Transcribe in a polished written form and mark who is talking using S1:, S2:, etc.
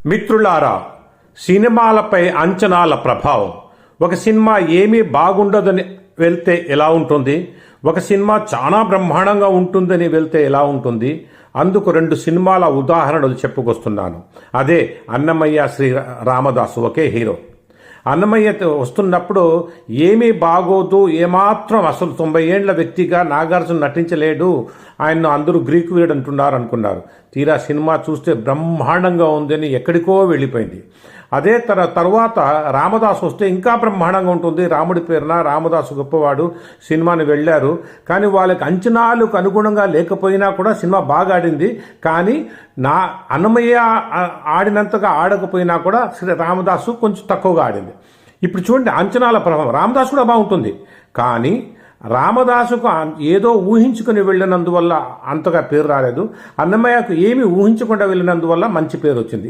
S1: మిత్రులారా, సినిమాలపై అంచనాల ప్రభావం. ఒక సినిమా ఏమీ బాగుండదని వెళ్తే ఎలా ఉంటుంది, ఒక సినిమా చాలా బ్రహ్మాండంగా ఉంటుందని వెళ్తే ఎలా ఉంటుంది. అందుకు 2 సినిమాల ఉదాహరణలు చెప్పుకొస్తున్నాను. అదే అన్నమయ్య, శ్రీ రామదాసు. ఒకే హీరో. అన్నమయ్య వస్తున్నప్పుడు ఏమీ బాగోదు, ఏమాత్రం అసలు 90 ఏండ్ల వ్యక్తిగా నాగార్జున నటించలేడు, ఆయన్ను అందరూ గ్రీకు వీరుడు అంటున్నారు అనుకున్నారు. తీరా సినిమా చూస్తే బ్రహ్మాండంగా ఉందని ఎక్కడికో వెళ్ళిపోయింది. అదే తర్వాత రామదాసు వస్తే ఇంకా బ్రహ్మాండంగా ఉంటుంది, రాముడి పేరున రామదాసు గొప్పవాడు, సినిమాని వెళ్ళారు. కానీ వాళ్ళకి అంచనాలకు అనుగుణంగా లేకపోయినా కూడా సినిమా బాగా ఆడింది. కానీ అన్నమయ్య ఆడినంతగా ఆడకపోయినా కూడా శ్రీ రామదాసు కొంచెం తక్కువగా ఆడింది. ఇప్పుడు చూడండి అంచనాల ప్రభావం. రామదాసు కూడా బాగుంటుంది, కానీ రామదాసుకు ఏదో ఊహించుకుని వెళ్ళినందువల్ల అంతగా పేరు రాలేదు. అన్నమయ్యకు ఏమి ఊహించకుండా వెళ్ళినందువల్ల మంచి పేరు వచ్చింది.